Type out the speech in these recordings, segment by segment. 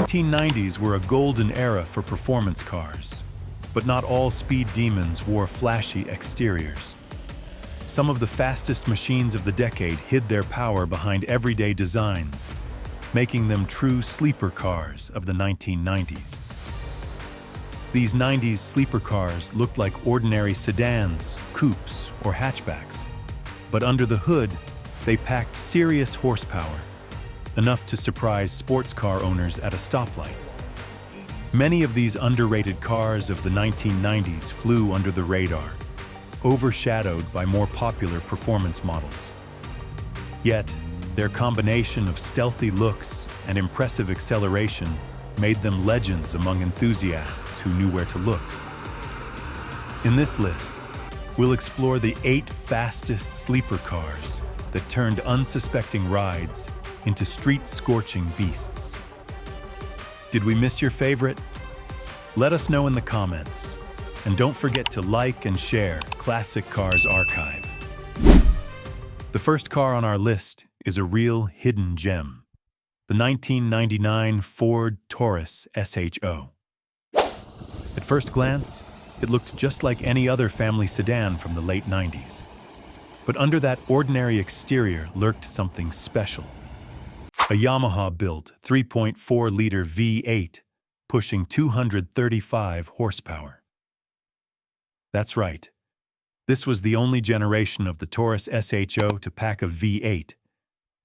1990s were a golden era for performance cars, but not all speed demons wore flashy exteriors. Some of the fastest machines of the decade hid their power behind everyday designs, making them true sleeper cars of the 1990s. These 90s sleeper cars looked like ordinary sedans, coupes, or hatchbacks, but under the hood, they packed serious horsepower, enough to surprise sports car owners at a stoplight. Many of these underrated cars of the 1990s flew under the radar, overshadowed by more popular performance models. Yet, their combination of stealthy looks and impressive acceleration made them legends among enthusiasts who knew where to look. In this list, we'll explore the 8 fastest sleeper cars that turned unsuspecting rides into street-scorching beasts. Did we miss your favorite? Let us know in the comments. And don't forget to like and share Classic Cars Archive. The first car on our list is a real hidden gem, the 1999 Ford Taurus SHO. At first glance, it looked just like any other family sedan from the late 90s. But under that ordinary exterior lurked something special. A Yamaha-built 3.4-liter V8 pushing 235 horsepower. That's right. This was the only generation of the Taurus SHO to pack a V8,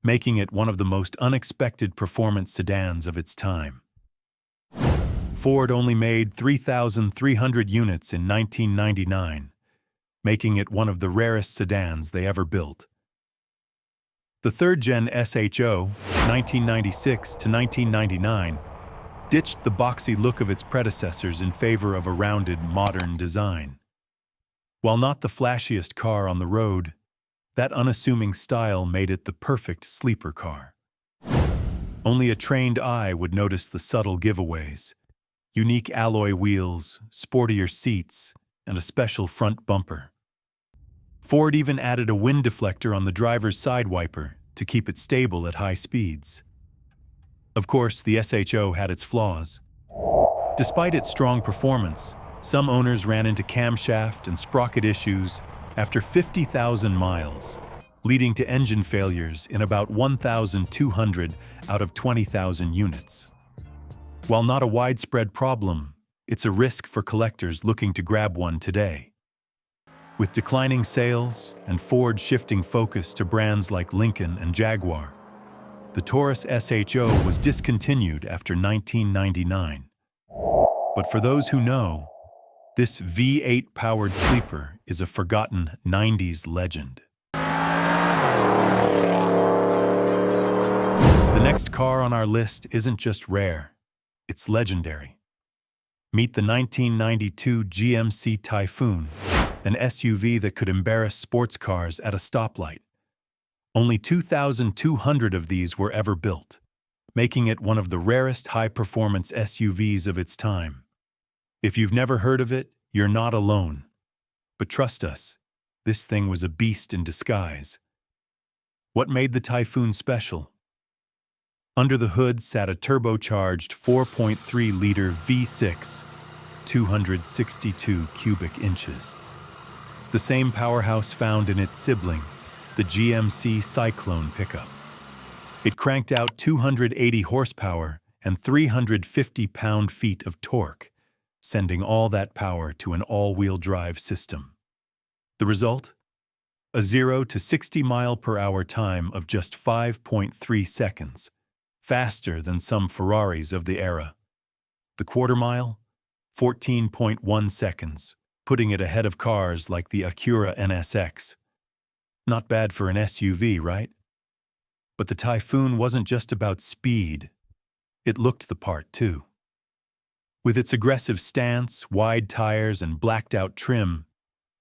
making it one of the most unexpected performance sedans of its time. Ford only made 3,300 units in 1999, making it one of the rarest sedans they ever built. The third-gen SHO, 1996 to 1999, ditched the boxy look of its predecessors in favor of a rounded, modern design. While not the flashiest car on the road, that unassuming style made it the perfect sleeper car. Only a trained eye would notice the subtle giveaways: unique alloy wheels, sportier seats, and a special front bumper. Ford even added a wind deflector on the driver's side wiper to keep it stable at high speeds. Of course, the SHO had its flaws. Despite its strong performance, some owners ran into camshaft and sprocket issues after 50,000 miles, leading to engine failures in about 1,200 out of 20,000 units. While not a widespread problem, it's a risk for collectors looking to grab one today. With declining sales and Ford shifting focus to brands like Lincoln and Jaguar, the Taurus SHO was discontinued after 1999. But for those who know, this V8-powered sleeper is a forgotten 90s legend. The next car on our list isn't just rare, it's legendary. Meet the 1992 GMC Typhoon, an SUV that could embarrass sports cars at a stoplight. Only 2,200 of these were ever built, making it one of the rarest high-performance SUVs of its time. If you've never heard of it, you're not alone. But trust us, this thing was a beast in disguise. What made the Typhoon special? Under the hood sat a turbocharged 4.3-liter V6, 262 cubic inches. The same powerhouse found in its sibling, the GMC Cyclone pickup. It cranked out 280 horsepower and 350 pound-feet of torque, sending all that power to an all-wheel drive system. The result? A 0 to 60 mile-per-hour time of just 5.3 seconds, faster than some Ferraris of the era. The quarter mile? 14.1 seconds, putting it ahead of cars like the Acura NSX. Not bad for an SUV, right? But the Typhoon wasn't just about speed. It looked the part, too. With its aggressive stance, wide tires, and blacked-out trim,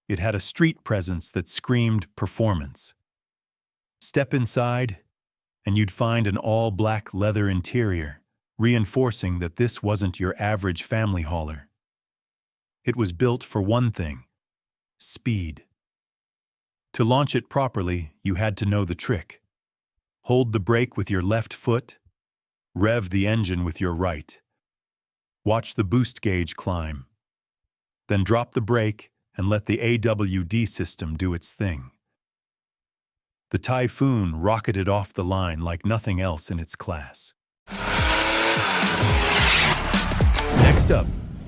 it had a street presence that screamed performance. Step inside, and you'd find an all-black leather interior, reinforcing that this wasn't your average family hauler. It was built for one thing: speed. To launch it properly, you had to know the trick. Hold the brake with your left foot, Rev the engine with your right. Watch the boost gauge climb. Then drop the brake and let the AWD system do its thing. The Typhoon rocketed off the line like nothing else in its class. Next up,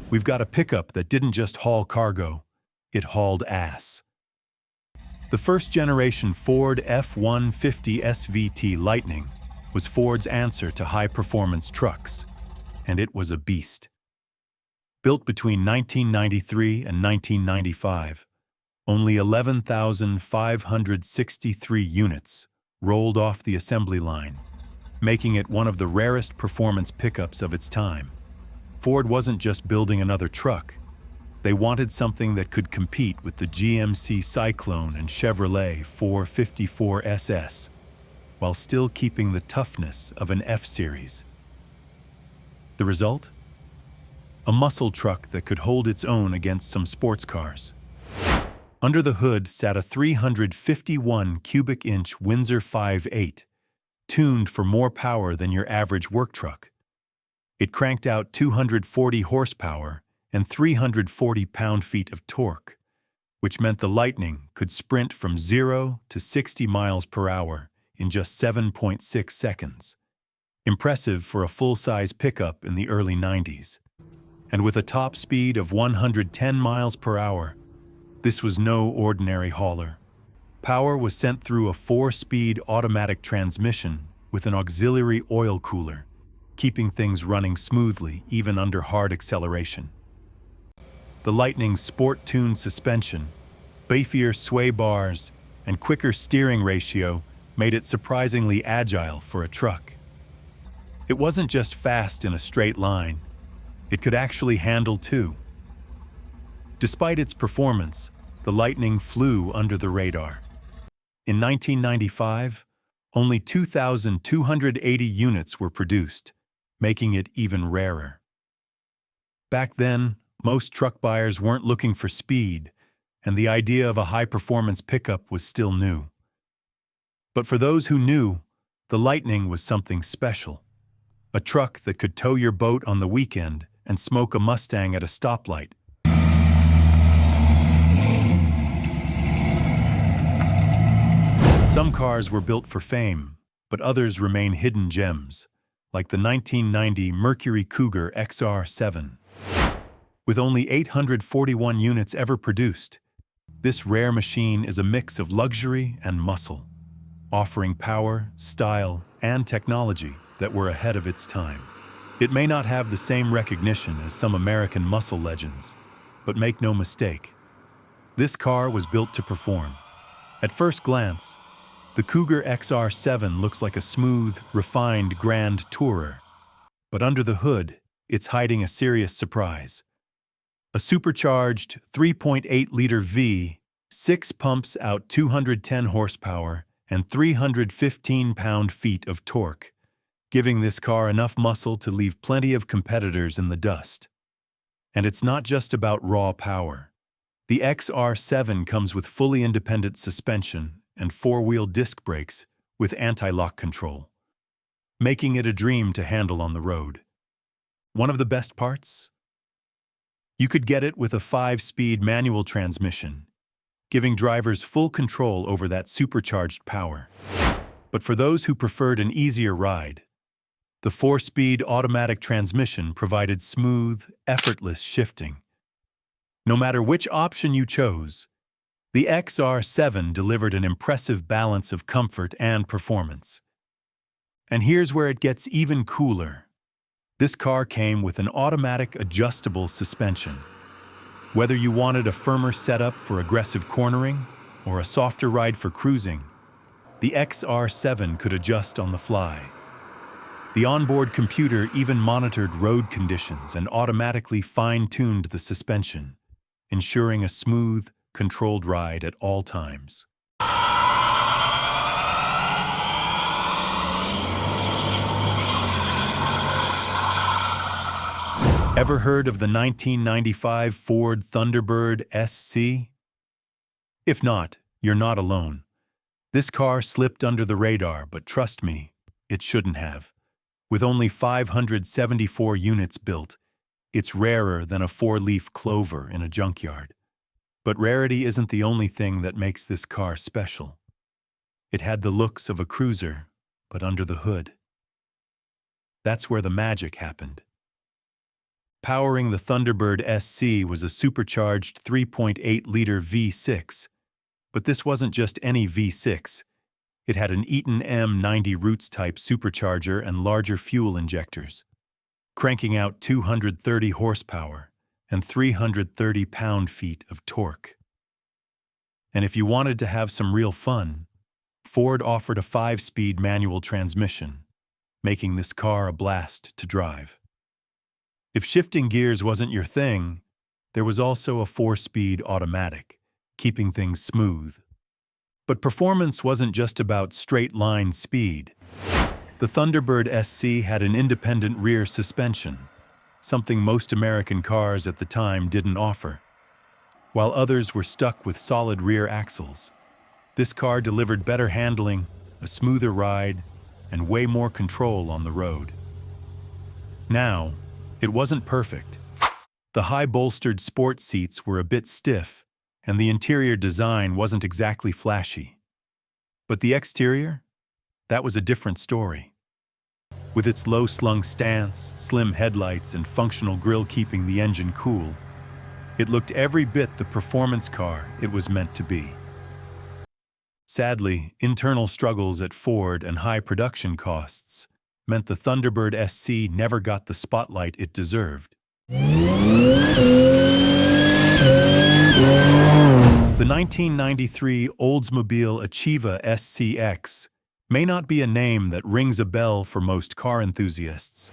we've got a pickup that didn't just haul cargo, it hauled ass. The first-generation Ford F-150 SVT Lightning was Ford's answer to high-performance trucks, and it was a beast. Built between 1993 and 1995, only 11,563 units rolled off the assembly line, making it one of the rarest performance pickups of its time. Ford wasn't just building another truck. They wanted something that could compete with the GMC Cyclone and Chevrolet 454 SS, while still keeping the toughness of an F-Series. The result? A muscle truck that could hold its own against some sports cars. Under the hood sat a 351 cubic inch Windsor 5.8, tuned for more power than your average work truck. It cranked out 240 horsepower and 340 pound-feet of torque, which meant the Lightning could sprint from 0 to 60 miles per hour in just 7.6 seconds. Impressive for a full-size pickup in the early 90s. And with a top speed of 110 miles per hour, this was no ordinary hauler. Power was sent through a 4-speed automatic transmission with an auxiliary oil cooler, keeping things running smoothly even under hard acceleration. The Lightning's sport-tuned suspension, beefier sway bars, and quicker steering ratio made it surprisingly agile for a truck. It wasn't just fast in a straight line, it could actually handle too. Despite its performance, the Lightning flew under the radar. In 1995, only 2,280 units were produced, making it even rarer. Back then, most truck buyers weren't looking for speed, and the idea of a high-performance pickup was still new. But for those who knew, the Lightning was something special. A truck that could tow your boat on the weekend and smoke a Mustang at a stoplight. Some cars were built for fame, but others remain hidden gems, like the 1990 Mercury Cougar XR7. With only 841 units ever produced, this rare machine is a mix of luxury and muscle, offering power, style, and technology that were ahead of its time. It may not have the same recognition as some American muscle legends, but make no mistake, this car was built to perform. At first glance, the Cougar XR7 looks like a smooth, refined Grand Tourer, but under the hood, it's hiding a serious surprise. A supercharged 3.8-liter V6 pumps out 210 horsepower and 315 pound-feet of torque, giving this car enough muscle to leave plenty of competitors in the dust. And it's not just about raw power. The XR7 comes with fully independent suspension and 4-wheel disc brakes with anti-lock control, making it a dream to handle on the road. One of the best parts? You could get it with a 5-speed manual transmission, giving drivers full control over that supercharged power. But for those who preferred an easier ride, the 4-speed automatic transmission provided smooth, effortless shifting. No matter which option you chose, the XR7 delivered an impressive balance of comfort and performance. And here's where it gets even cooler. This car came with an automatic adjustable suspension. Whether you wanted a firmer setup for aggressive cornering or a softer ride for cruising, the XR7 could adjust on the fly. The onboard computer even monitored road conditions and automatically fine-tuned the suspension, ensuring a smooth, controlled ride at all times. Ever heard of the 1995 Ford Thunderbird SC? If not, you're not alone. This car slipped under the radar, but trust me, it shouldn't have. With only 574 units built, it's rarer than a four-leaf clover in a junkyard. But rarity isn't the only thing that makes this car special. It had the looks of a cruiser, but under the hood. That's where the magic happened. Powering the Thunderbird SC was a supercharged 3.8-liter V6. But this wasn't just any V6. It had an Eaton M90 Roots-type supercharger and larger fuel injectors, cranking out 230 horsepower and 330 pound-feet of torque. And if you wanted to have some real fun, Ford offered a 5-speed manual transmission, making this car a blast to drive. If shifting gears wasn't your thing, there was also a 4-speed automatic, keeping things smooth. But performance wasn't just about straight-line speed. The Thunderbird SC had an independent rear suspension, something most American cars at the time didn't offer. While others were stuck with solid rear axles, this car delivered better handling, a smoother ride, and way more control on the road. Now, it wasn't perfect. The high-bolstered sport seats were a bit stiff, and the interior design wasn't exactly flashy. But the exterior? That was a different story. With its low-slung stance, slim headlights, and functional grille keeping the engine cool, it looked every bit the performance car it was meant to be. Sadly, internal struggles at Ford and high production costs meant the Thunderbird SC never got the spotlight it deserved. The 1993 Oldsmobile Achieva SCX may not be a name that rings a bell for most car enthusiasts,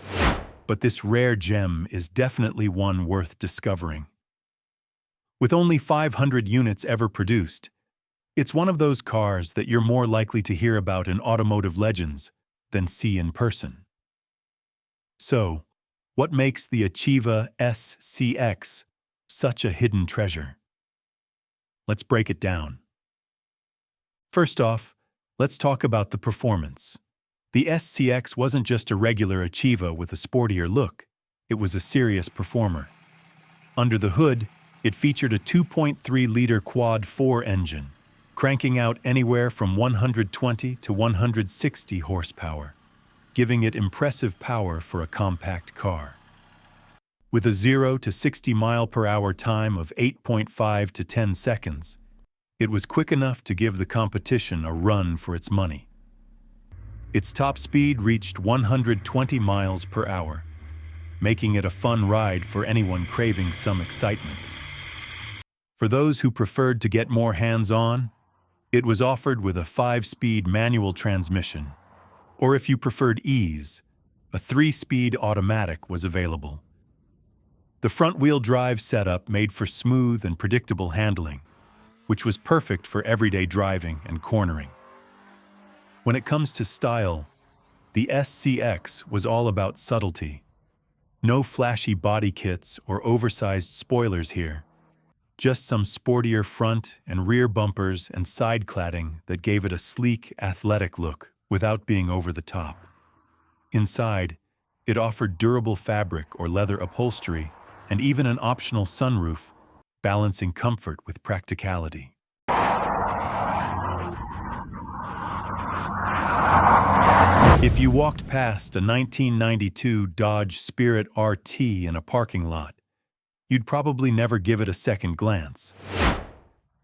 but this rare gem is definitely one worth discovering. With only 500 units ever produced, it's one of those cars that you're more likely to hear about in automotive legends than see in person. So, what makes the Achieva SCX such a hidden treasure? Let's break it down. First off, let's talk about the performance. The SCX wasn't just a regular Achieva with a sportier look, it was a serious performer. Under the hood, it featured a 2.3-liter quad-4 engine, cranking out anywhere from 120 to 160 horsepower, giving it impressive power for a compact car. With a 0 to 60 mile-per-hour time of 8.5 to 10 seconds, it was quick enough to give the competition a run for its money. Its top speed reached 120 miles per hour, making it a fun ride for anyone craving some excitement. For those who preferred to get more hands-on, it was offered with a 5-speed manual transmission, or if you preferred ease, a 3-speed automatic was available. The front-wheel drive setup made for smooth and predictable handling, which was perfect for everyday driving and cornering. When it comes to style, the SCX was all about subtlety. No flashy body kits or oversized spoilers here. Just some sportier front and rear bumpers and side cladding that gave it a sleek, athletic look without being over the top. Inside, it offered durable fabric or leather upholstery and even an optional sunroof, balancing comfort with practicality. If you walked past a 1992 Dodge Spirit RT in a parking lot, you'd probably never give it a second glance.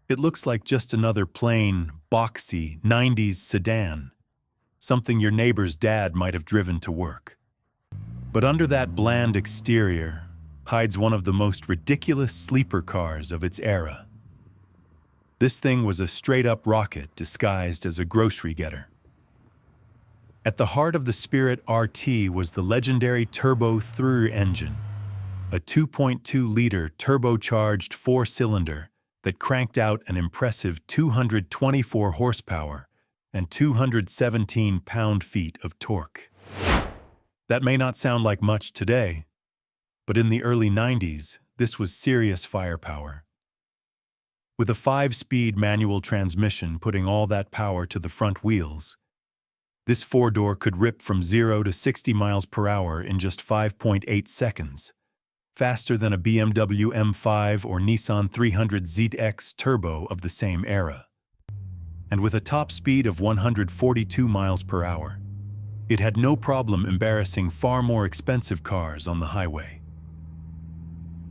It looks like just another plain, boxy 90s sedan, something your neighbor's dad might have driven to work. But under that bland exterior hides one of the most ridiculous sleeper cars of its era. This thing was a straight-up rocket disguised as a grocery getter. At the heart of the Spirit RT was the legendary Turbo Thunderbird engine, a 2.2-liter turbocharged 4-cylinder that cranked out an impressive 224 horsepower and 217 pound-feet of torque. That may not sound like much today, but in the early 90s, this was serious firepower. With a 5-speed manual transmission putting all that power to the front wheels, This four-door could rip from 0 to 60 miles per hour in just 5.8 seconds, faster than a BMW M5 or Nissan 300 ZX Turbo of the same era. And with a top speed of 142 miles per hour, it had no problem embarrassing far more expensive cars on the highway.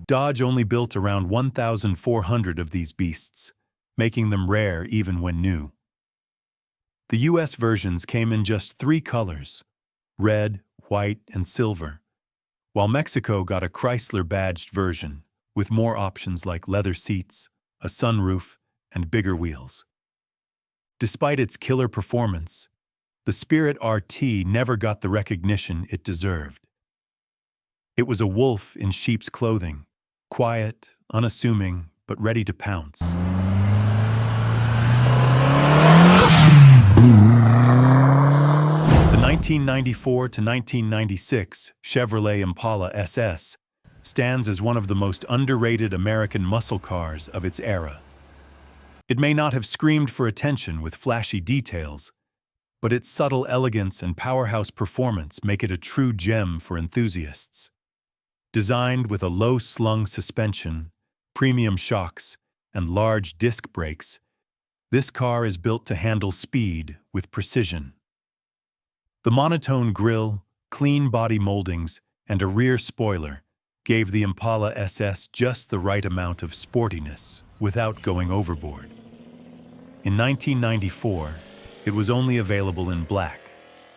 Dodge only built around 1,400 of these beasts, making them rare even when new. The US versions came in just 3 colors: red, white, and silver, while Mexico got a Chrysler-badged version with more options like leather seats, a sunroof, and bigger wheels. Despite its killer performance, the Spirit RT never got the recognition it deserved. It was a wolf in sheep's clothing, quiet, unassuming, but ready to pounce. The 1994 to 1996 Chevrolet Impala SS stands as one of the most underrated American muscle cars of its era. It may not have screamed for attention with flashy details, but its subtle elegance and powerhouse performance make it a true gem for enthusiasts. Designed with a low-slung suspension, premium shocks, and large disc brakes, this car is built to handle speed with precision. The monotone grille, clean body moldings, and a rear spoiler gave the Impala SS just the right amount of sportiness without going overboard. In 1994, it was only available in black,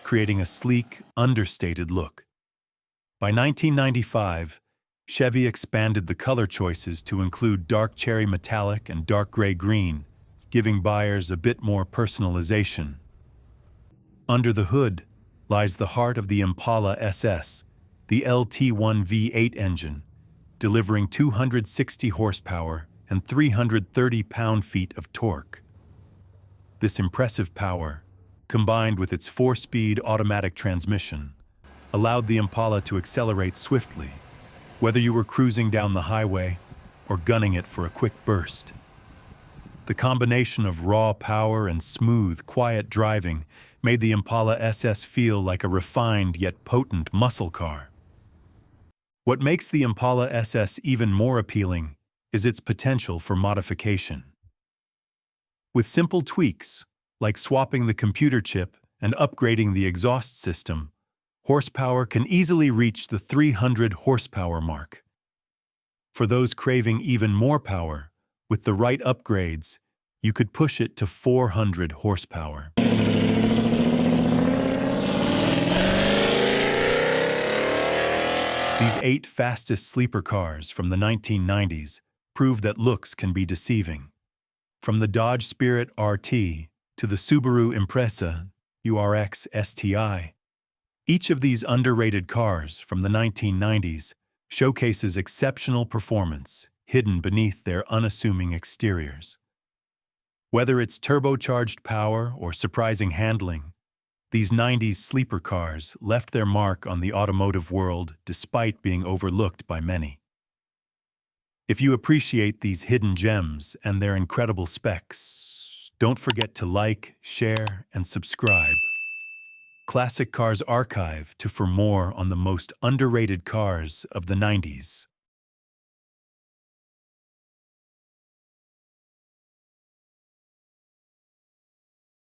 creating a sleek, understated look. By 1995, Chevy expanded the color choices to include dark cherry metallic and dark gray green, giving buyers a bit more personalization. Under the hood lies the heart of the Impala SS, the LT1 V8 engine, delivering 260 horsepower and 330 pound-feet of torque. This impressive power, combined with its 4-speed automatic transmission, allowed the Impala to accelerate swiftly, whether you were cruising down the highway or gunning it for a quick burst. The combination of raw power and smooth, quiet driving made the Impala SS feel like a refined yet potent muscle car. What makes the Impala SS even more appealing is its potential for modification. With simple tweaks, like swapping the computer chip and upgrading the exhaust system, horsepower can easily reach the 300 horsepower mark. For those craving even more power, with the right upgrades, you could push it to 400 horsepower. These 8 fastest sleeper cars from the 1990s prove that looks can be deceiving. From the Dodge Spirit RT to the Subaru Impreza URX STI, each of these underrated cars from the 1990s showcases exceptional performance hidden beneath their unassuming exteriors. Whether it's turbocharged power or surprising handling, these 90s sleeper cars left their mark on the automotive world despite being overlooked by many. If you appreciate these hidden gems and their incredible specs, don't forget to like, share, and subscribe. Classic Cars Archive for more on the most underrated cars of the 90s.